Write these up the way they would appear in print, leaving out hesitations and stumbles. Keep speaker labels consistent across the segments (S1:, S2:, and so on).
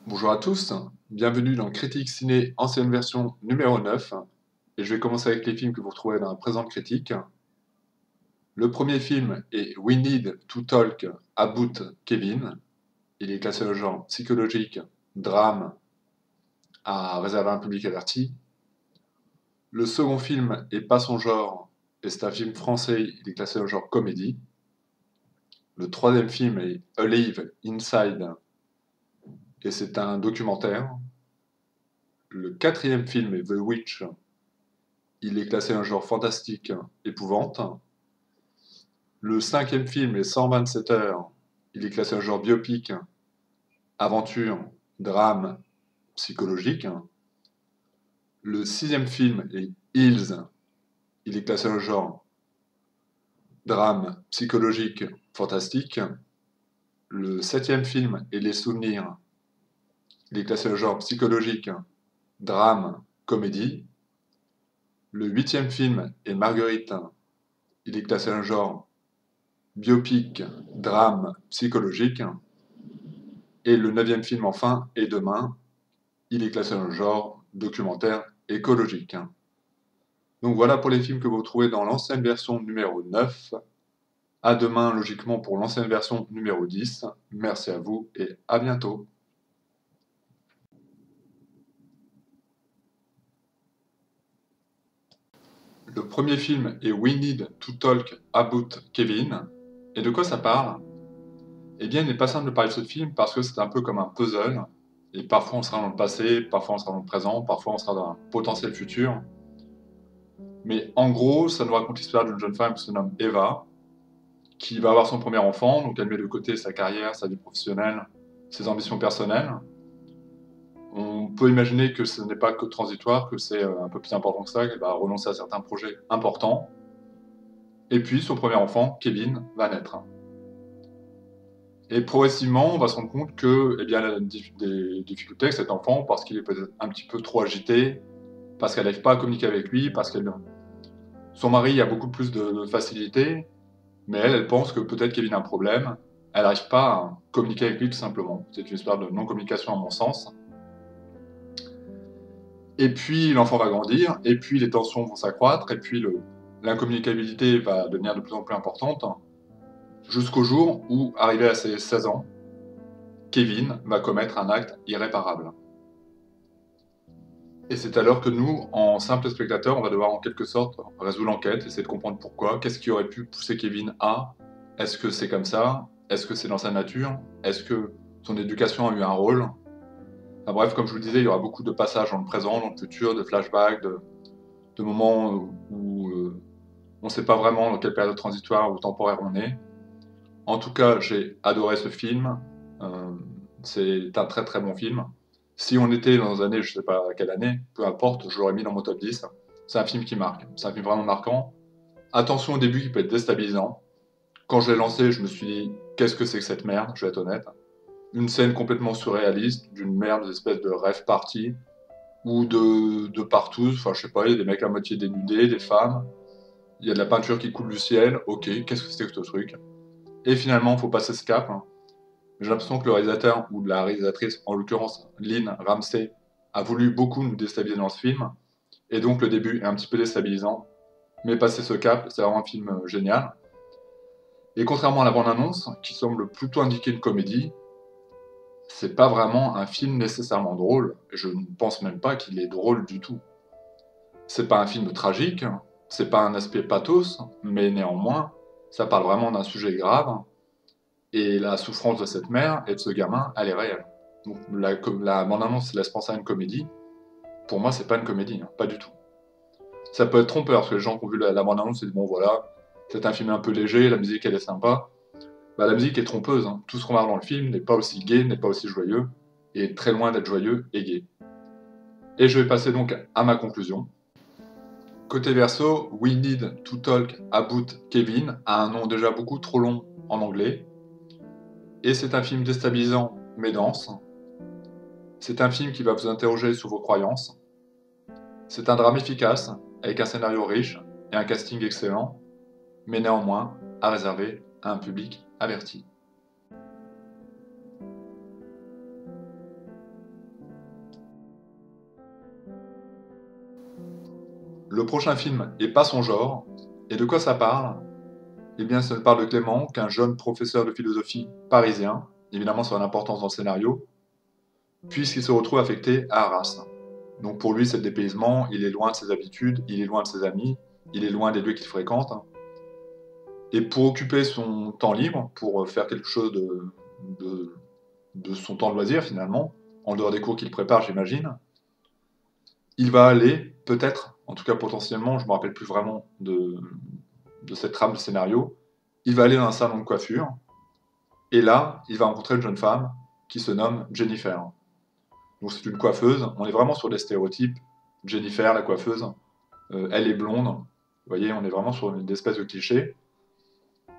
S1: Bonjour à tous, bienvenue dans Critique Ciné ancienne version numéro 9. Et je vais commencer avec les films que vous retrouverez dans la présente critique. Le premier film est We Need to Talk About Kevin. Il est classé au genre psychologique, drame, à réserver à un public averti. Le second film est pas son genre, et c'est un film français, il est classé au genre comédie. Le troisième film est Alive Inside, et c'est un documentaire. Le quatrième film est The Witch. Il est classé un genre fantastique, épouvante. Le cinquième film est 127 heures. Il est classé un genre biopic, aventure, drame, psychologique. Le sixième film est Hills. Il est classé un genre drame, psychologique, fantastique. Le septième film est Les Souvenirs. Il est classé un genre psychologique, drame, comédie. Le huitième film est Marguerite. Il est classé un genre biopic, drame, psychologique. Et le neuvième film, enfin, est Demain. Il est classé dans le genre documentaire écologique. Donc voilà pour les films que vous trouvez dans l'ancienne version numéro 9. À demain, logiquement, pour l'ancienne version numéro 10. Merci à vous et à bientôt. Le premier film est We Need to Talk About Kevin. Et de quoi ça parle? Eh bien, il n'est pas simple de parler de ce film parce que c'est un peu comme un puzzle. Et parfois on sera dans le passé, parfois on sera dans le présent, parfois on sera dans un potentiel futur. Mais en gros, ça nous raconte l'histoire d'une jeune femme qui se nomme Eva, qui va avoir son premier enfant, donc elle met de côté sa carrière, sa vie professionnelle, ses ambitions personnelles. On peut imaginer que ce n'est pas que transitoire, que c'est un peu plus important que ça, qu'elle va renoncer à certains projets importants. Et puis son premier enfant, Kevin, va naître. Et progressivement, on va se rendre compte que, eh bien, elle a des difficultés avec cet enfant parce qu'il est peut-être un petit peu trop agité, parce qu'elle n'arrive pas à communiquer avec lui, parce que son mari a beaucoup plus de facilité, mais elle pense que peut-être Kevin a un problème. Elle n'arrive pas à communiquer avec lui tout simplement. C'est une histoire de non-communication à mon sens. Et puis l'enfant va grandir, et puis les tensions vont s'accroître, et puis l'incommunicabilité va devenir de plus en plus importante, jusqu'au jour où, arrivé à ses 16 ans, Kevin va commettre un acte irréparable. Et c'est alors que nous, en simples spectateurs, on va devoir en quelque sorte résoudre l'enquête, essayer de comprendre pourquoi, qu'est-ce qui aurait pu pousser Kevin à, est-ce que c'est comme ça, est-ce que c'est dans sa nature, est-ce que son éducation a eu un rôle. Enfin bref, comme je vous le disais, il y aura beaucoup de passages dans le présent, dans le futur, de flashbacks, de moments où on ne sait pas vraiment dans quelle période transitoire ou temporaire on est. En tout cas, j'ai adoré ce film. Euh, c'est un très très bon film. Si on était dans les années, je sais pas quelle année, peu importe, je l'aurais mis dans mon top 10. C'est un film qui marque. C'est un film vraiment marquant. Attention au début qui peut être déstabilisant. Quand je l'ai lancé, je me suis dit, qu'est-ce que c'est que cette merde, je vais être honnête. Une scène complètement surréaliste, d'une merde, des espèces de rêve party, ou de partout, enfin je sais pas, il y a des mecs à moitié dénudés, des femmes, il y a de la peinture qui coule du ciel, ok, qu'est-ce que c'est que ce truc? Et finalement, faut passer ce cap. J'ai l'impression que le réalisateur, ou la réalisatrice, en l'occurrence Lynn Ramsey, a voulu beaucoup nous déstabiliser dans ce film, et donc le début est un petit peu déstabilisant, mais passer ce cap, c'est vraiment un film génial. Et contrairement à la bande-annonce, qui semble plutôt indiquer une comédie, c'est pas vraiment un film nécessairement drôle, et je ne pense même pas qu'il est drôle du tout. C'est pas un film tragique, c'est pas un aspect pathos, mais néanmoins, ça parle vraiment d'un sujet grave, et la souffrance de cette mère et de ce gamin, elle est réelle. Donc la bande-annonce laisse penser à une comédie. Pour moi, c'est pas une comédie, hein, pas du tout. Ça peut être trompeur, parce que les gens qui ont vu la bande-annonce se disent, bon voilà, c'est un film un peu léger, la musique elle est sympa. Bah, la musique est trompeuse, hein. Tout ce qu'on voit dans le film n'est pas aussi gai, n'est pas aussi joyeux, et est très loin d'être joyeux et gai. Et je vais passer donc à ma conclusion. Côté verso, We Need to Talk About Kevin a un nom déjà beaucoup trop long en anglais, et c'est un film déstabilisant mais dense. C'est un film qui va vous interroger sur vos croyances. C'est un drame efficace, avec un scénario riche et un casting excellent, mais néanmoins à réserver à un public averti. Le prochain film est pas son genre, et de quoi ça parle? Eh bien, ça parle de Clément, qu'un jeune professeur de philosophie parisien, évidemment ça a une importance dans le scénario, puisqu'il se retrouve affecté à Arras. Donc pour lui, c'est le dépaysement, il est loin de ses habitudes, il est loin de ses amis, il est loin des lieux qu'il fréquente. Et pour occuper son temps libre, pour faire quelque chose de, de son temps de loisir finalement, en dehors des cours qu'il prépare, j'imagine, il va aller, peut-être, en tout cas potentiellement, je ne me rappelle plus vraiment de cette trame de scénario, il va aller dans un salon de coiffure, et là, il va rencontrer une jeune femme qui se nomme Jennifer. Donc c'est une coiffeuse, on est vraiment sur des stéréotypes. Jennifer, la coiffeuse, elle est blonde, vous voyez, on est vraiment sur une espèce de cliché.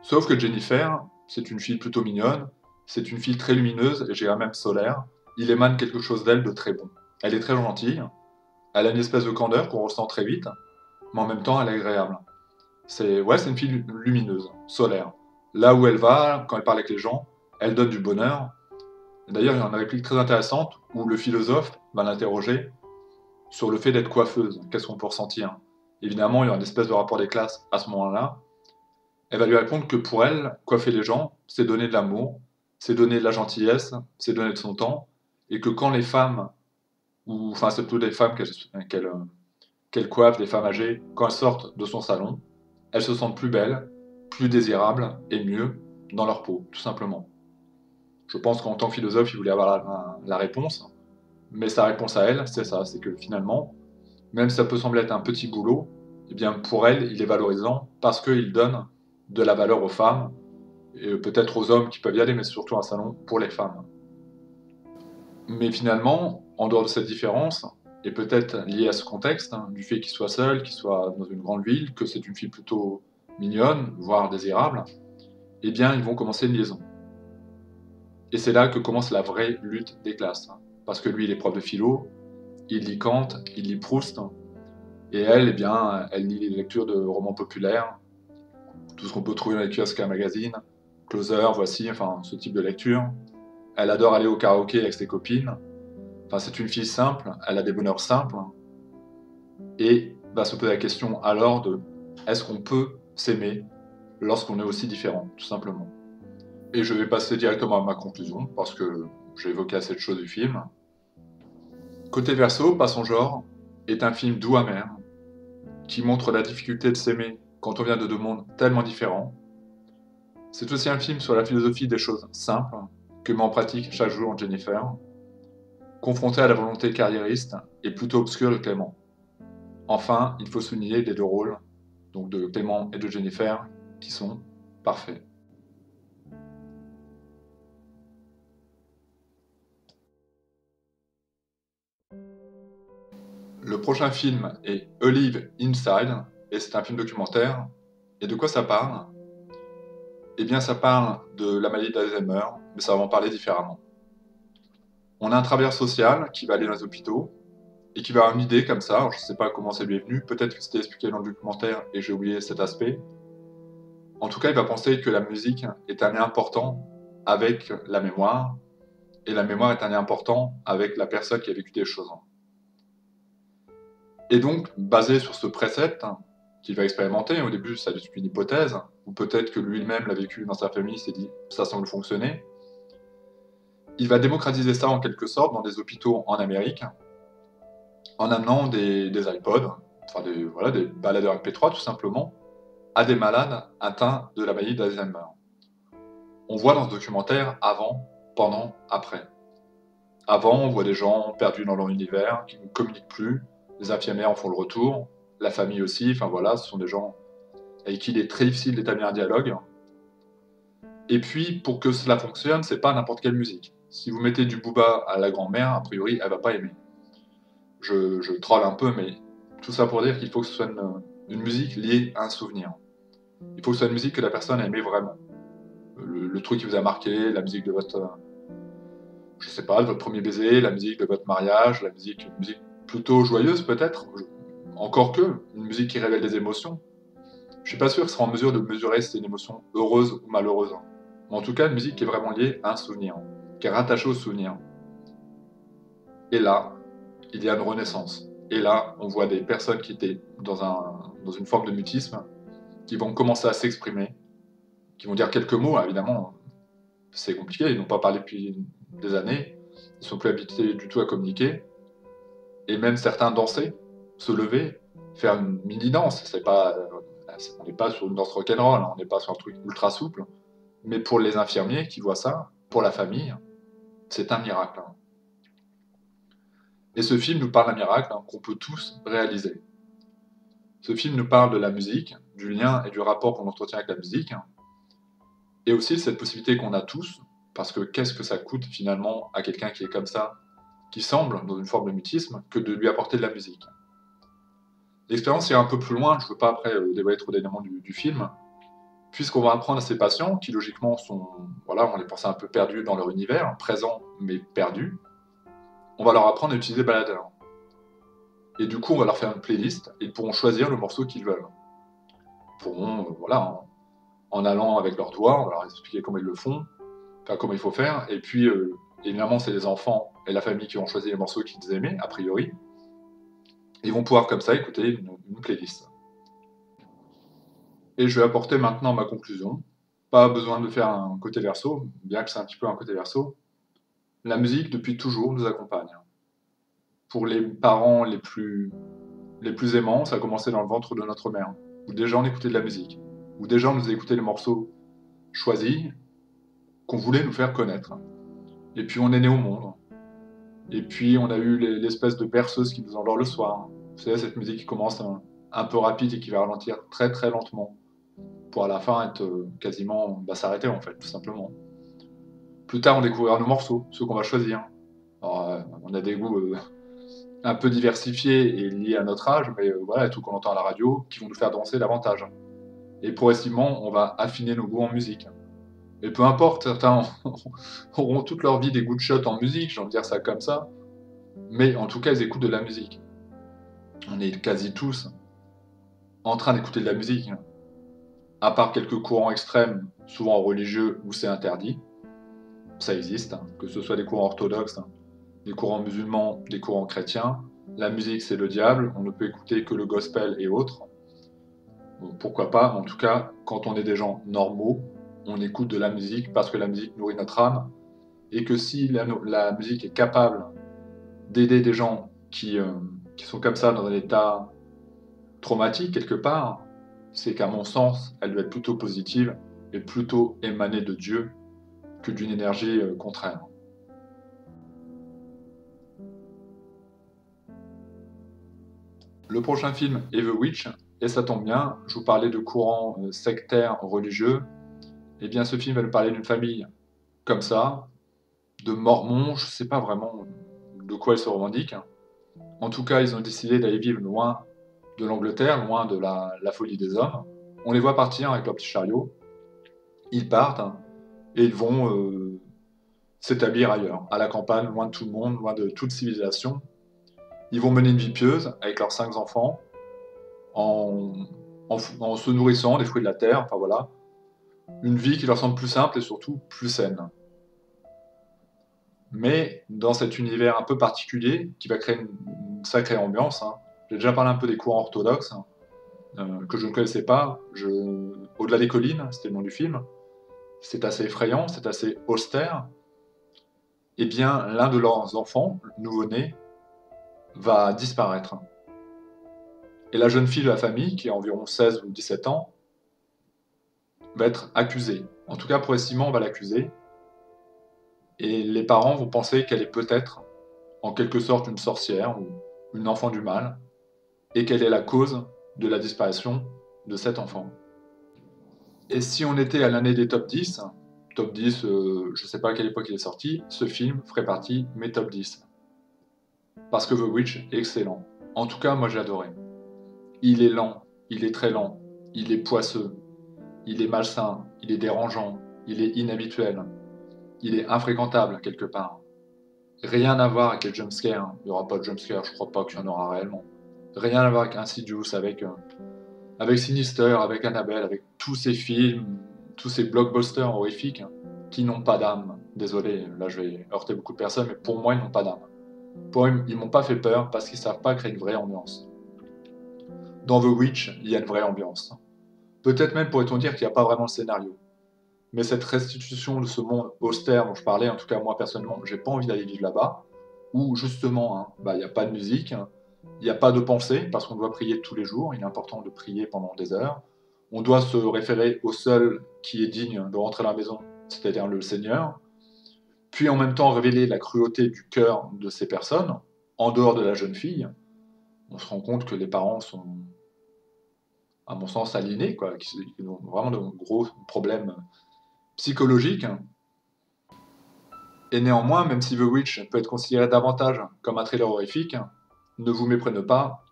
S1: Sauf que Jennifer, c'est une fille plutôt mignonne, c'est une fille très lumineuse, et j'irais même solaire. Il émane quelque chose d'elle de très bon. Elle est très gentille, elle a une espèce de candeur qu'on ressent très vite, mais en même temps elle est agréable. C'est une fille lumineuse, solaire. Là où elle va, quand elle parle avec les gens, elle donne du bonheur. D'ailleurs, il y a une réplique très intéressante où le philosophe va l'interroger sur le fait d'être coiffeuse. Qu'est-ce qu'on peut ressentir? Évidemment, il y a une espèce de rapport des classes à ce moment-là. Elle va lui répondre que pour elle, coiffer les gens, c'est donner de l'amour, c'est donner de la gentillesse, c'est donner de son temps, et que quand les femmes, ou enfin c'est plutôt des femmes qu'elle coiffe, des femmes âgées, quand elles sortent de son salon, elles se sentent plus belles, plus désirables et mieux dans leur peau, tout simplement. Je pense qu'en tant que philosophe, il voulait avoir la réponse, mais sa réponse à elle, c'est ça, c'est que finalement, même si ça peut sembler être un petit boulot, eh bien pour elle, il est valorisant parce qu'il donne de la valeur aux femmes, et peut-être aux hommes qui peuvent y aller, mais surtout un salon pour les femmes. Mais finalement, en dehors de cette différence, et peut-être lié à ce contexte, du fait qu'il soit seul, qu'il soit dans une grande ville, que c'est une fille plutôt mignonne, voire désirable, eh bien ils vont commencer une liaison. Et c'est là que commence la vraie lutte des classes. Parce que lui, il est prof de philo, il lit Kant, il lit Proust, et elle, eh bien, elle lit les lectures de romans populaires, tout ce qu'on peut trouver dans les kiosques à magazine, Closer, Voici, enfin, ce type de lecture. Elle adore aller au karaoké avec ses copines. Enfin, c'est une fille simple, elle a des bonheurs simples, et va se poser la question alors de est-ce qu'on peut s'aimer lorsqu'on est aussi différent, tout simplement. Et je vais passer directement à ma conclusion, parce que j'ai évoqué assez de choses du film. Côté verso, Pas son genre, est un film doux amer, qui montre la difficulté de s'aimer quand on vient de deux mondes tellement différents. C'est aussi un film sur la philosophie des choses simples, que met en pratique chaque jour Jennifer, confrontée à la volonté carriériste et plutôt obscure de Clément. Enfin, il faut souligner les deux rôles, donc de Clément et de Jennifer, qui sont parfaits. Le prochain film est Olive Inside, et c'est un film documentaire. Et de quoi ça parle? Eh bien, ça parle de la maladie d'Alzheimer, mais ça va en parler différemment. On a un travailleur social qui va aller dans les hôpitaux, et qui va avoir une idée comme ça, alors je ne sais pas comment ça lui est venu, peut-être que c'était expliqué dans le documentaire et j'ai oublié cet aspect. En tout cas, il va penser que la musique est un lien important avec la mémoire, et la mémoire est un lien important avec la personne qui a vécu des choses. Et donc, basé sur ce précepte qu'il va expérimenter, au début ça est une hypothèse, ou peut-être que lui-même l'a vécu dans sa famille, il s'est dit ça semble fonctionner, il va démocratiser ça en quelque sorte dans des hôpitaux en Amérique, en amenant des iPods, enfin des baladeurs MP3 tout simplement, à des malades atteints de la maladie d'Alzheimer. On voit dans ce documentaire avant, pendant, après. Avant, on voit des gens perdus dans leur univers, qui ne communiquent plus, les infirmières en font le retour, la famille aussi, enfin voilà, ce sont des gens avec qui il est très difficile d'établir un dialogue. Et puis, pour que cela fonctionne, c'est pas n'importe quelle musique. Si vous mettez du Booba à la grand-mère, a priori, elle va pas aimer. Je troll un peu, mais tout ça pour dire qu'il faut que ce soit une musique liée à un souvenir. Il faut que ce soit une musique que la personne a aimée vraiment. Le truc qui vous a marqué, la musique de votre, je sais pas, de votre premier baiser, la musique de votre mariage, une musique plutôt joyeuse peut-être, encore que, une musique qui révèle des émotions. Je suis pas sûr que ce sera en mesure de mesurer si c'est une émotion heureuse ou malheureuse. Mais en tout cas, une musique qui est vraiment liée à un souvenir, qui est rattachée au souvenir. Et là, il y a une renaissance. Et là, on voit des personnes qui étaient dans une forme de mutisme, qui vont commencer à s'exprimer, qui vont dire quelques mots, hein, évidemment, c'est compliqué, ils n'ont pas parlé depuis des années, ils sont plus habitués du tout à communiquer, et même certains danser, se lever, faire une mini-danse, on n'est pas sur une danse rock'n'roll, hein, on n'est pas sur un truc ultra souple, mais pour les infirmiers qui voient ça, pour la famille, c'est un miracle, hein. Et ce film nous parle d'un miracle, hein, qu'on peut tous réaliser. Ce film nous parle de la musique, du lien et du rapport qu'on entretient avec la musique, hein, et aussi cette possibilité qu'on a tous, parce que qu'est-ce que ça coûte finalement à quelqu'un qui est comme ça, qui semble dans une forme de mutisme, que de lui apporter de la musique. L'expérience ira un peu plus loin, je ne veux pas après dévoiler trop d'éléments du film, puisqu'on va apprendre à ces patients, qui logiquement sont, voilà, on les pense un peu perdus dans leur univers, présents mais perdus, on va leur apprendre à utiliser Baladeur. Et du coup, on va leur faire une playlist, et ils pourront choisir le morceau qu'ils veulent. Ils pourront, voilà, en allant avec leurs doigts, on va leur expliquer comment ils le font, enfin comment il faut faire, et puis évidemment c'est les enfants et la famille qui vont choisir les morceaux qu'ils aimaient, a priori. Ils vont pouvoir comme ça écouter une playlist. Et je vais apporter maintenant ma conclusion. Pas besoin de faire un côté verso, bien que c'est un petit peu un côté verso. La musique, depuis toujours, nous accompagne. Pour les parents les plus aimants, ça a commencé dans le ventre de notre mère, où déjà on écoutait de la musique, où déjà on nous écoutait les morceaux choisis qu'on voulait nous faire connaître. Et puis on est né au monde. Et puis on a eu l'espèce de berceuse qui nous endort le soir. Vous savez, cette musique qui commence un peu rapide et qui va ralentir très très lentement, pour à la fin être quasiment s'arrêter en fait, tout simplement. Plus tard, on découvrira nos morceaux, ceux qu'on va choisir. Alors, on a des goûts un peu diversifiés et liés à notre âge, mais voilà, tout qu'on entend à la radio, qui vont nous faire danser davantage. Et progressivement, on va affiner nos goûts en musique. Et peu importe, certains auront toute leur vie des goûts de shot en musique, j'ai envie de dire ça comme ça, mais en tout cas, ils écoutent de la musique. On est quasi tous en train d'écouter de la musique, à part quelques courants extrêmes, souvent religieux, où c'est interdit. Ça existe, hein, que ce soit des courants orthodoxes, hein, des courants musulmans, des courants chrétiens. La musique, c'est le diable, on ne peut écouter que le gospel et autres. Bon, pourquoi pas, en tout cas, quand on est des gens normaux, on écoute de la musique parce que la musique nourrit notre âme, et que si la musique est capable d'aider des gens qui sont comme ça dans un état traumatique quelque part, c'est qu'à mon sens, elle doit être plutôt positive et plutôt émanée de Dieu que d'une énergie contraire. Le prochain film est The Witch, et ça tombe bien, je vous parlais de courants sectaires religieux, et bien ce film va nous parler d'une famille comme ça, de mormons, je ne sais pas vraiment de quoi ils se revendiquent. En tout cas, ils ont décidé d'aller vivre loin de l'Angleterre, loin de la folie des hommes. On les voit partir avec leur petit chariot, ils partent, hein, et ils vont s'établir ailleurs, à la campagne, loin de tout le monde, loin de toute civilisation. Ils vont mener une vie pieuse avec leurs 5 enfants, en se nourrissant des fruits de la terre, enfin voilà. Une vie qui leur semble plus simple et surtout plus saine. Mais dans cet univers un peu particulier, qui va créer une sacrée ambiance, hein, j'ai déjà parlé un peu des courants orthodoxes, hein, que je ne connaissais pas, Au-delà des collines, c'était le nom du film, c'est assez effrayant, c'est assez austère. Eh bien, l'un de leurs enfants, nouveau-né, va disparaître. Et la jeune fille de la famille, qui a environ 16 ou 17 ans, va être accusée. En tout cas, progressivement, on va l'accuser. Et les parents vont penser qu'elle est peut-être, en quelque sorte, une sorcière ou une enfant du mal, et qu'elle est la cause de la disparition de cet enfant. Et si on était à l'année des top 10, je ne sais pas à quelle époque il est sorti, ce film ferait partie de mes top 10. Parce que The Witch est excellent. En tout cas, moi j'ai adoré. Il est lent, il est très lent, il est poisseux, il est malsain, il est dérangeant, il est inhabituel, il est infréquentable quelque part. Rien à voir avec les jumpscares, hein. Il n'y aura pas de jumpscares, je crois pas qu'il y en aura réellement. Rien à voir avec Insidious, avec Sinister, avec Annabelle, avec tous ces films, tous ces blockbusters horrifiques, hein, qui n'ont pas d'âme. Désolé, là je vais heurter beaucoup de personnes, mais pour moi ils n'ont pas d'âme. Pour eux, ils m'ont pas fait peur parce qu'ils savent pas créer une vraie ambiance. Dans The Witch, il y a une vraie ambiance. Peut-être même pourrait-on dire qu'il n'y a pas vraiment de scénario. Mais cette restitution de ce monde austère dont je parlais, en tout cas moi personnellement, j'ai pas envie d'aller vivre là-bas, où justement, hein, il n'y a pas de musique, il n'y a pas de pensée, parce qu'on doit prier tous les jours, il est important de prier pendant des heures. On doit se référer au seul qui est digne de rentrer à la maison, c'est-à-dire le Seigneur, puis en même temps révéler la cruauté du cœur de ces personnes, en dehors de la jeune fille. On se rend compte que les parents sont, à mon sens, aliénés, quoi, qui ont vraiment de gros problèmes psychologiques. Et néanmoins, même si The Witch peut être considéré davantage comme un thriller horrifique, ne vous méprenez pas,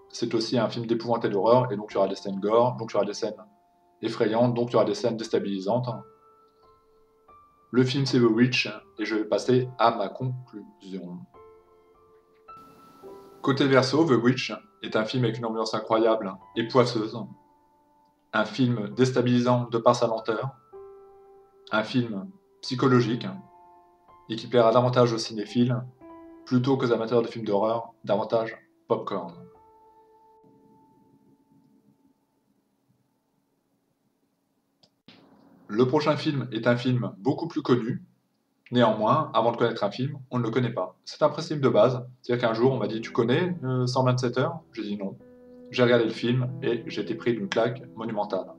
S1: c'est aussi un film d'épouvante et d'horreur, et donc il y aura des scènes gore, donc il y aura des scènes effrayantes, donc il y aura des scènes déstabilisantes. Le film c'est The Witch, et je vais passer à ma conclusion. Côté verso, The Witch est un film avec une ambiance incroyable et poisseuse, un film déstabilisant de par sa lenteur, un film psychologique, et qui plaira davantage aux cinéphiles, plutôt qu'aux amateurs de films d'horreur, davantage popcorn. Le prochain film est un film beaucoup plus connu. Néanmoins, avant de connaître un film, on ne le connaît pas. C'est un principe de base. C'est-à-dire qu'un jour, on m'a dit « Tu connais 127 heures ?» J'ai dit non. J'ai regardé le film et j'ai été pris d'une claque monumentale.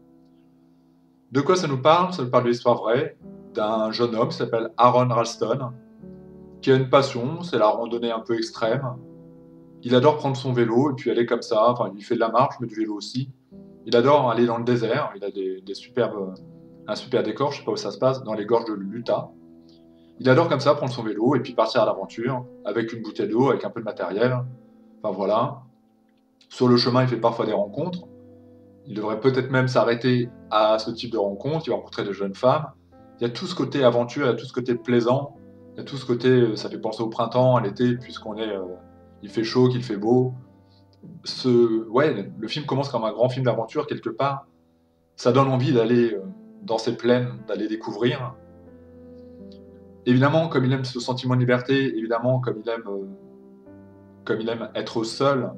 S1: De quoi ça nous parle? Ça nous parle de l'histoire vraie d'un jeune homme qui s'appelle Aaron Ralston, qui a une passion, c'est la randonnée un peu extrême. Il adore prendre son vélo et puis aller comme ça. Enfin, il fait de la marche, mais du vélo aussi. Il adore aller dans le désert. Il a un super décor, je sais pas où ça se passe, dans les gorges de l'Utah. Il adore comme ça prendre son vélo et puis partir à l'aventure, avec une bouteille d'eau, avec un peu de matériel. Enfin voilà. Sur le chemin, il fait parfois des rencontres. Il devrait peut-être même s'arrêter à ce type de rencontre. Il va rencontrer de jeunes femmes. Il y a tout ce côté aventure, il y a tout ce côté plaisant. Il y a tout ce côté, ça fait penser au printemps, à l'été, puisqu'on est, il fait chaud, qu'il fait beau. Ouais, le film commence comme un grand film d'aventure quelque part. Ça donne envie d'aller dans ces plaines, d'aller découvrir. Évidemment, comme il aime ce sentiment de liberté, évidemment, comme il aime être seul,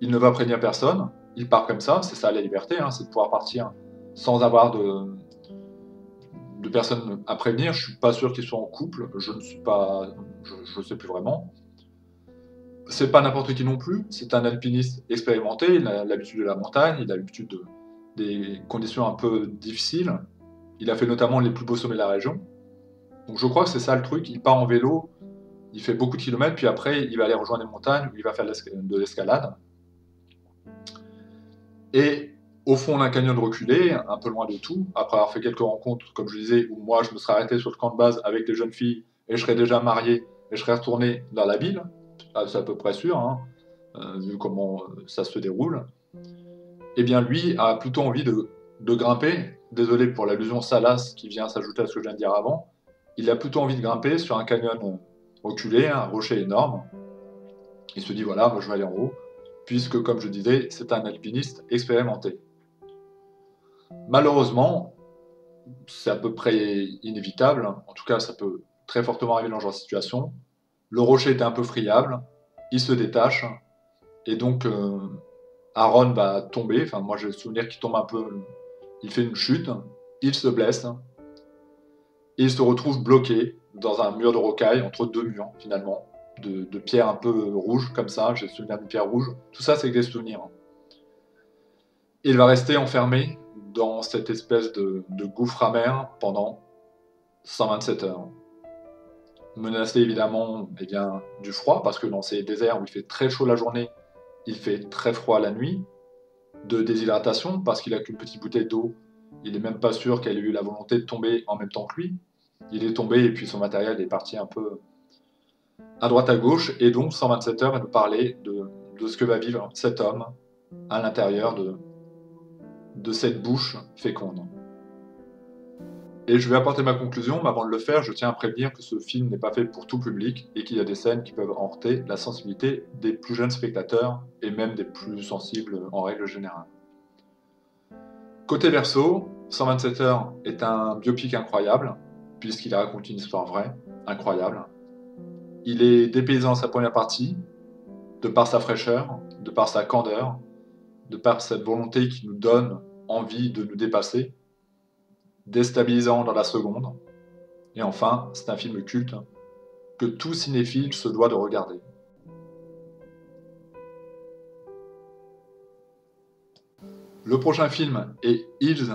S1: il ne va prévenir personne. Il part comme ça, c'est ça la liberté, hein, c'est de pouvoir partir sans avoir de personnes à prévenir. Je suis pas sûr qu'ils soient en couple, je ne suis pas, je sais plus vraiment. C'est pas n'importe qui non plus, c'est un alpiniste expérimenté, il a l'habitude de la montagne, il a l'habitude des conditions un peu difficiles. Il a fait notamment les plus beaux sommets de la région. Donc je crois que c'est ça le truc, il part en vélo, il fait beaucoup de kilomètres, puis après il va aller rejoindre les montagnes où il va faire de l'escalade. Et au fond d'un canyon reculé, un peu loin de tout, après avoir fait quelques rencontres, comme je disais, où moi je me serais arrêté sur le camp de base avec des jeunes filles et je serais déjà marié et je serais retourné dans la ville, c'est à peu près sûr, hein, vu comment ça se déroule, eh bien lui a plutôt envie de grimper, désolé pour l'allusion salace qui vient s'ajouter à ce que je viens de dire avant, il a plutôt envie de grimper sur un canyon reculé, un rocher énorme, il se dit voilà, moi je vais aller en haut, puisque comme je disais, c'est un alpiniste expérimenté. Malheureusement, c'est à peu près inévitable, en tout cas ça peut très fortement arriver dans ce genre de situation, le rocher était un peu friable, il se détache, et donc Aaron va tomber, enfin moi j'ai le souvenir qu'il tombe un peu, il fait une chute, il se blesse, et il se retrouve bloqué dans un mur de rocaille, entre deux murs finalement, de pierres un peu rouges comme ça, j'ai le souvenir d'une pierre rouge, tout ça c'est des souvenirs. Et il va rester enfermé dans cette espèce de gouffre amer pendant 127 heures. Menacé évidemment eh bien, du froid, parce que dans ces déserts où il fait très chaud la journée, il fait très froid la nuit, de déshydratation, parce qu'il a qu'une petite bouteille d'eau, il n'est même pas sûr qu'elle ait eu la volonté de tomber en même temps que lui. Il est tombé et puis son matériel est parti un peu à droite à gauche, et donc 127 heures va nous parler de ce que va vivre cet homme à l'intérieur de cette bouche féconde. Et je vais apporter ma conclusion, mais avant de le faire, je tiens à prévenir que ce film n'est pas fait pour tout public et qu'il y a des scènes qui peuvent heurter la sensibilité des plus jeunes spectateurs et même des plus sensibles en règle générale. Côté verso, 127 heures est un biopic incroyable, puisqu'il raconte une histoire vraie, incroyable. Il est dépaysant dans sa première partie, de par sa fraîcheur, de par sa candeur, de par cette volonté qui nous donne envie de nous dépasser, déstabilisant dans la seconde. Et enfin, c'est un film culte que tout cinéphile se doit de regarder. Le prochain film est Hills,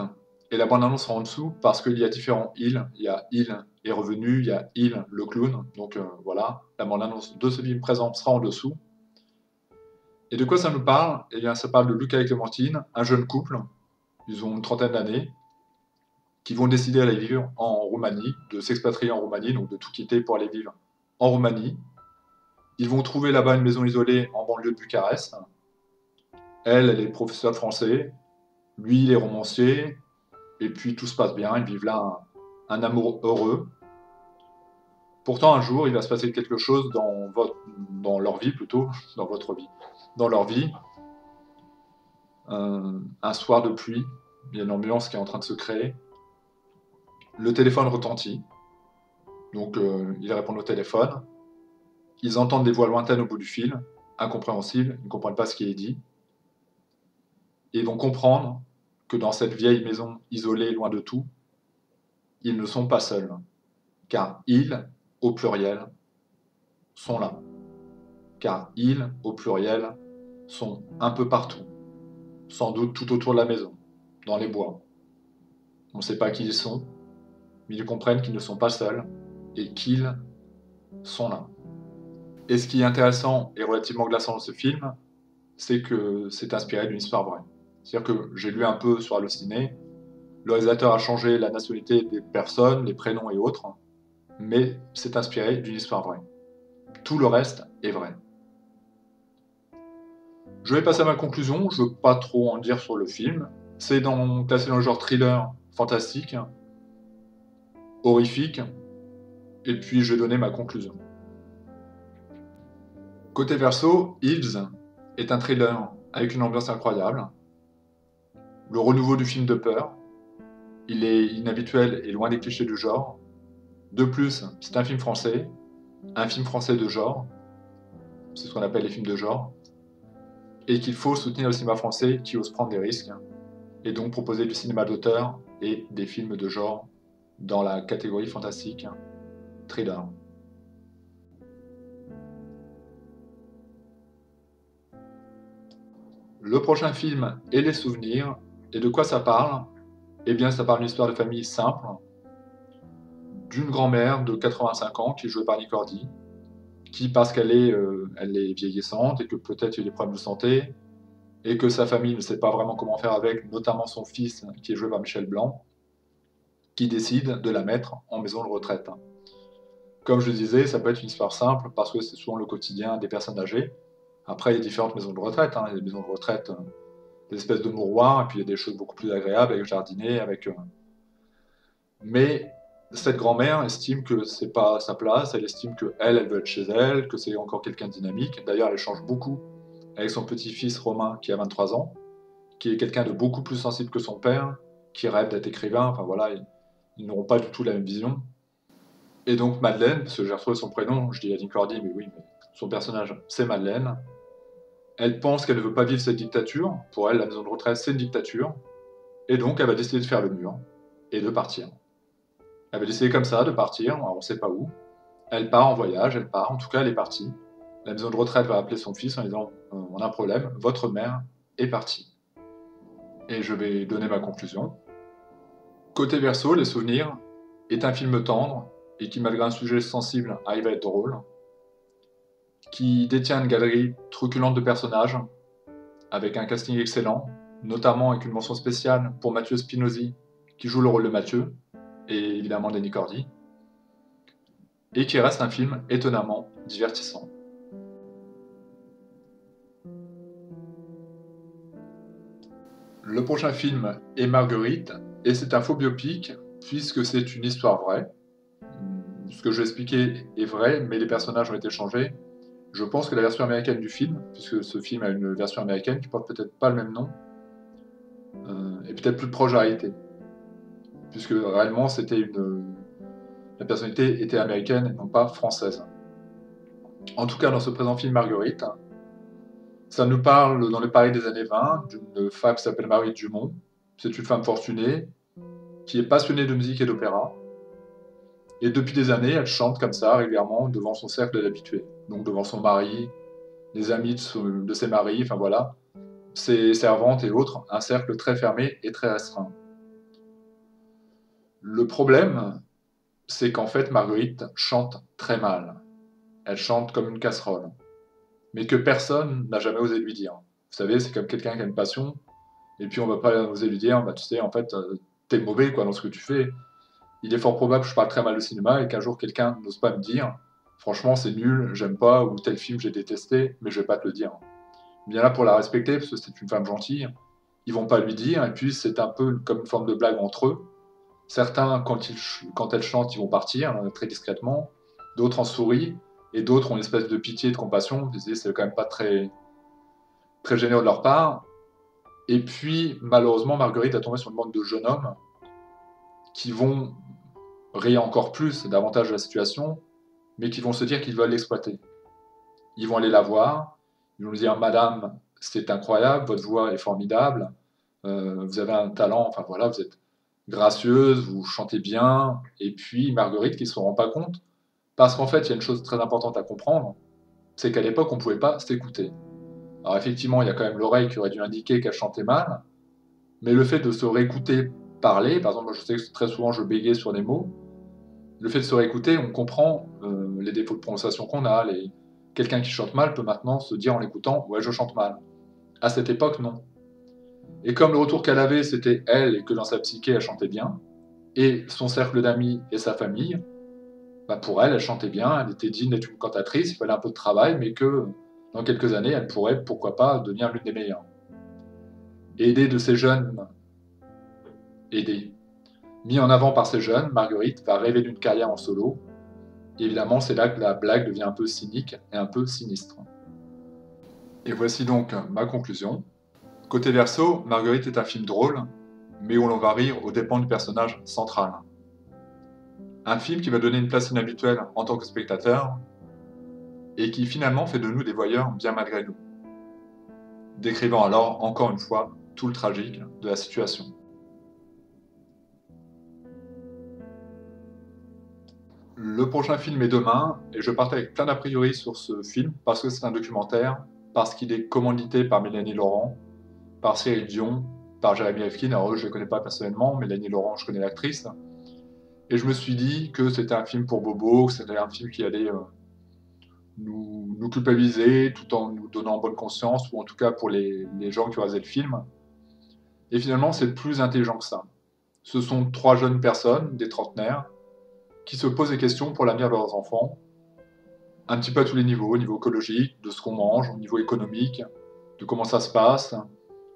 S1: et la bande-annonce sera en dessous parce qu'il y a différents Hill. Il y a Hill est revenu, il y a Hill le clown. Donc voilà, la bande-annonce de ce film présent sera en dessous. Et de quoi ça nous parle? Eh bien, ça parle de Luca et Clémentine, un jeune couple, ils ont une trentaine d'années, qui vont décider d'aller vivre en Roumanie, de s'expatrier en Roumanie, donc de tout quitter pour aller vivre en Roumanie. Ils vont trouver là-bas une maison isolée en banlieue de Bucarest. Elle est professeure de français, lui, il est romancier, et puis tout se passe bien, ils vivent là un amour heureux. Pourtant, un jour, il va se passer quelque chose dans leur vie, plutôt, dans votre vie, dans leur vie. Un soir de pluie, il y a une ambiance qui est en train de se créer. Le téléphone retentit, donc ils répondent au téléphone. Ils entendent des voix lointaines au bout du fil, incompréhensibles, ils ne comprennent pas ce qui est dit. Et ils vont comprendre que dans cette vieille maison isolée, loin de tout, ils ne sont pas seuls, car ils, au pluriel, sont là. Car ils, au pluriel, sont un peu partout, sans doute tout autour de la maison, dans les bois. On ne sait pas qui ils sont, mais ils comprennent qu'ils ne sont pas seuls et qu'ils sont là. Et ce qui est intéressant et relativement glaçant dans ce film, c'est que c'est inspiré d'une histoire vraie. C'est-à-dire que j'ai lu un peu sur Allociné, le réalisateur a changé la nationalité des personnes, les prénoms et autres, mais c'est inspiré d'une histoire vraie. Tout le reste est vrai. Je vais passer à ma conclusion, je ne veux pas trop en dire sur le film. C'est classé dans le genre thriller fantastique, horrifique, et puis je vais donner ma conclusion. Côté verso, Hills est un thriller avec une ambiance incroyable. Le renouveau du film de peur, il est inhabituel et loin des clichés du genre. De plus, c'est un film français de genre, c'est ce qu'on appelle les films de genre, et qu'il faut soutenir le cinéma français qui ose prendre des risques, et donc proposer du cinéma d'auteur et des films de genre dans la catégorie fantastique, thriller. Le prochain film est Les Souvenirs, et de quoi ça parle? Eh bien, ça parle d'une histoire de famille simple, d'une grand-mère de 85 ans qui est jouée par Nick Cordy, qui, parce qu'elle elle est vieillissante et que peut-être il y a des problèmes de santé, et que sa famille ne sait pas vraiment comment faire avec, notamment son fils, qui est joué par Michel Blanc, qui décide de la mettre en maison de retraite. Comme je disais, ça peut être une histoire simple, parce que c'est souvent le quotidien des personnes âgées. Après, il y a différentes maisons de retraite. Il y a des maisons de retraite, des espèces de mouroirs, et puis il y a des choses beaucoup plus agréables, avec jardiner, Mais cette grand-mère estime que c'est pas sa place, elle estime que elle veut être chez elle, que c'est encore quelqu'un de dynamique. D'ailleurs, elle échange beaucoup avec son petit-fils Romain, qui a 23 ans, qui est quelqu'un de beaucoup plus sensible que son père, qui rêve d'être écrivain. Enfin voilà, ils n'auront pas du tout la même vision. Et donc Madeleine, parce que j'ai retrouvé son prénom, je dis Aline Cordy, mais oui, mais son personnage, c'est Madeleine. Elle pense qu'elle ne veut pas vivre cette dictature. Pour elle, la maison de retraite, c'est une dictature. Et donc, elle va décider de faire le mur et de partir. Elle va décider comme ça de partir, alors on ne sait pas où. Elle part en voyage, elle part, en tout cas, elle est partie. La maison de retraite va appeler son fils en disant on a un problème, votre mère est partie. Et je vais donner ma conclusion. Côté verso, Les Souvenirs est un film tendre et qui, malgré un sujet sensible, arrive à être drôle, qui détient une galerie truculente de personnages, avec un casting excellent, notamment avec une mention spéciale pour Mathieu Spinozzi, qui joue le rôle de Mathieu, et évidemment Denis Cordy, et qui reste un film étonnamment divertissant. Le prochain film est Marguerite, et c'est un faux biopic, puisque c'est une histoire vraie. Ce que je vais expliquer est vrai, mais les personnages ont été changés. Je pense que la version américaine du film, puisque ce film a une version américaine qui porte peut-être pas le même nom, est peut-être plus proche de la réalité. Puisque réellement, la personnalité était américaine et non pas française. En tout cas, dans ce présent film Marguerite, ça nous parle dans le Paris des années 20 d'une femme qui s'appelle Marguerite Dumont. C'est une femme fortunée qui est passionnée de musique et d'opéra. Et depuis des années, elle chante comme ça régulièrement devant son cercle d'habitués. Donc devant son mari, les amis de ses maris, enfin voilà, ses servantes et autres, un cercle très fermé et très restreint. Le problème, c'est qu'en fait, Marguerite chante très mal. Elle chante comme une casserole, mais que personne n'a jamais osé lui dire. Vous savez, c'est comme quelqu'un qui a une passion, et puis on va pas oser lui dire, bah tu sais, en fait, t'es mauvais quoi dans ce que tu fais. Il est fort probable que je parle très mal de cinéma et qu'un jour quelqu'un n'ose pas me dire, franchement c'est nul, j'aime pas, ou tel film j'ai détesté, mais je vais pas te le dire. Bien là pour la respecter, parce que c'est une femme gentille, ils vont pas lui dire, et puis c'est un peu comme une forme de blague entre eux. Certains, quand elle chante, ils vont partir très discrètement, d'autres en sourient, et d'autres ont une espèce de pitié et de compassion, ils se disent c'est quand même pas très, très généreux de leur part. Et puis, malheureusement, Marguerite a tombé sur une bande de jeunes hommes qui vont rire encore plus, davantage de la situation, mais qui vont se dire qu'ils veulent l'exploiter. Ils vont aller la voir, ils vont lui dire Madame, c'est incroyable, votre voix est formidable, vous avez un talent, enfin voilà, vous êtes gracieuse, vous chantez bien. Et puis Marguerite qui ne se rend pas compte, parce qu'en fait, il y a une chose très importante à comprendre, c'est qu'à l'époque, on ne pouvait pas s'écouter. Alors effectivement, il y a quand même l'oreille qui aurait dû indiquer qu'elle chantait mal, mais le fait de se réécouter parler, par exemple, moi je sais que très souvent je bégayais sur des mots, le fait de se réécouter, on comprend les défauts de prononciation qu'on a. Quelqu'un qui chante mal peut maintenant se dire en l'écoutant ouais, je chante mal. À cette époque, non. Et comme le retour qu'elle avait, c'était elle, et que dans sa psyché, elle chantait bien, et son cercle d'amis et sa famille, bah pour elle, elle chantait bien, elle était digne d'être une cantatrice, il fallait un peu de travail, mais que dans quelques années, elle pourrait, pourquoi pas, devenir l'une des meilleures. Aidée de ces jeunes, aidée, mis en avant par ces jeunes, Marguerite va rêver d'une carrière en solo. Et évidemment, c'est là que la blague devient un peu cynique et un peu sinistre. Et voici donc ma conclusion. Côté Verseau, Marguerite est un film drôle, mais où l'on va rire aux dépens du personnage central. Un film qui va donner une place inhabituelle en tant que spectateur, et qui finalement fait de nous des voyeurs bien malgré nous, décrivant alors encore une fois tout le tragique de la situation. Le prochain film est demain, et je partais avec plein d'a priori sur ce film, parce que c'est un documentaire, parce qu'il est commandité par Mélanie Laurent, par Cyril Dion, par Jérémy Elfkin. Alors eux, je ne les connais pas personnellement, Mélanie Laurent, je connais l'actrice. Et je me suis dit que c'était un film pour Bobo, que c'était un film qui allait nous culpabiliser tout en nous donnant bonne conscience, ou en tout cas pour les gens qui ont rasé le film. Et finalement, c'est plus intelligent que ça. Ce sont trois jeunes personnes, des trentenaires, qui se posent des questions pour l'avenir de leurs enfants, un petit peu à tous les niveaux, au niveau écologique, de ce qu'on mange, au niveau économique, de comment ça se passe,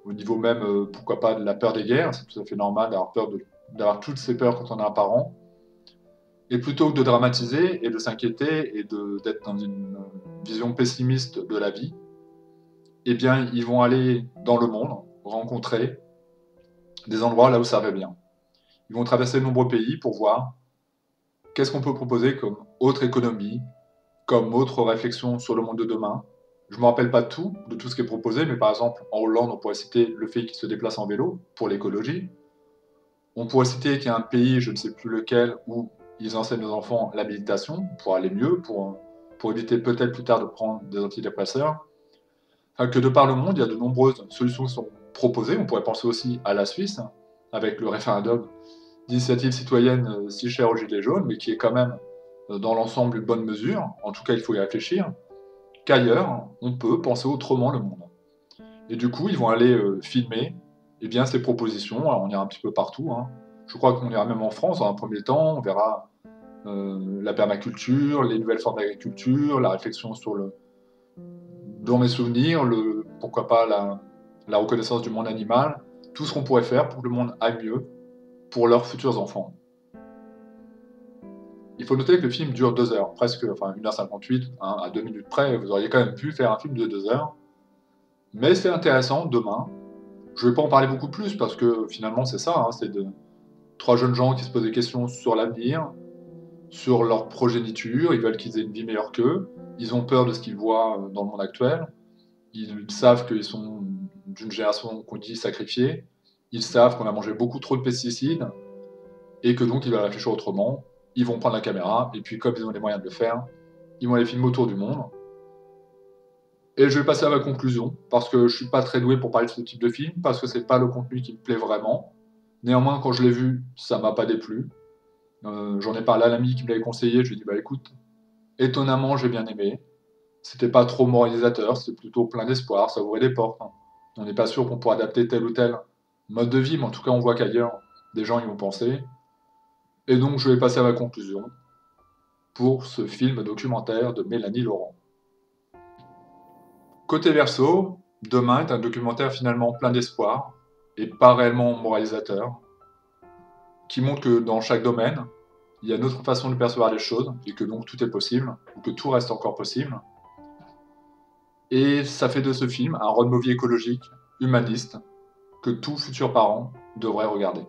S1: au niveau même, pourquoi pas, de la peur des guerres. C'est tout à fait normal d'avoir toutes ces peurs quand on est un parent. Et plutôt que de dramatiser et de s'inquiéter et d'être dans une vision pessimiste de la vie, eh bien, ils vont aller dans le monde, rencontrer des endroits là où ça va bien. Ils vont traverser de nombreux pays pour voir qu'est-ce qu'on peut proposer comme autre économie, comme autre réflexion sur le monde de demain. Je ne me rappelle pas de tout ce qui est proposé, mais par exemple, en Hollande, on pourrait citer le fait qu'ils se déplacent en vélo pour l'écologie. On pourrait citer qu'il y a un pays, je ne sais plus lequel, où ils enseignent aux enfants la méditation pour aller mieux, pour éviter peut-être plus tard de prendre des antidépresseurs. Enfin, que de par le monde, il y a de nombreuses solutions qui sont proposées. On pourrait penser aussi à la Suisse, avec le référendum d'initiative citoyenne si cher aux Gilets jaunes, mais qui est quand même dans l'ensemble une bonne mesure. En tout cas, il faut y réfléchir. Qu'ailleurs, on peut penser autrement le monde. Et du coup, ils vont aller filmer eh bien, ces propositions. Alors, on ira un petit peu partout. Hein. Je crois qu'on ira même en France dans un premier temps. On verra la permaculture, les nouvelles formes d'agriculture, la réflexion sur dans mes souvenirs, pourquoi pas la reconnaissance du monde animal, tout ce qu'on pourrait faire pour que le monde aille mieux pour leurs futurs enfants. Il faut noter que le film dure 2 heures, presque, enfin 1h58, hein, à 2 minutes près, vous auriez quand même pu faire un film de 2 heures. Mais c'est intéressant, demain. Je ne vais pas en parler beaucoup plus, parce que finalement c'est ça, hein, c'est trois jeunes gens qui se posent des questions sur l'avenir, sur leur progéniture, ils veulent qu'ils aient une vie meilleure qu'eux, ils ont peur de ce qu'ils voient dans le monde actuel, ils savent qu'ils sont d'une génération qu'on dit sacrifiée, ils savent qu'on a mangé beaucoup trop de pesticides, et que donc ils veulent réfléchir autrement, ils vont prendre la caméra, et puis comme ils ont les moyens de le faire, ils vont aller filmer autour du monde. Et je vais passer à ma conclusion, parce que je suis pas très doué pour parler de ce type de film, parce que c'est pas le contenu qui me plaît vraiment. Néanmoins, quand je l'ai vu, ça m'a pas déplu. J'en ai parlé à l'ami qui me l'avait conseillé, je lui ai dit bah écoute, étonnamment j'ai bien aimé. C'était pas trop moralisateur, c'était plutôt plein d'espoir, ça ouvrait des portes, hein. On n'est pas sûr qu'on pourra adapter tel ou tel mode de vie, mais en tout cas on voit qu'ailleurs, des gens y ont pensé. Et donc je vais passer à ma conclusion pour ce film documentaire de Mélanie Laurent. Côté verso, Demain est un documentaire finalement plein d'espoir et pas réellement moralisateur, qui montre que dans chaque domaine, il y a une autre façon de percevoir les choses et que donc tout est possible, ou que tout reste encore possible. Et ça fait de ce film un road movie écologique, humaniste, que tout futur parent devrait regarder.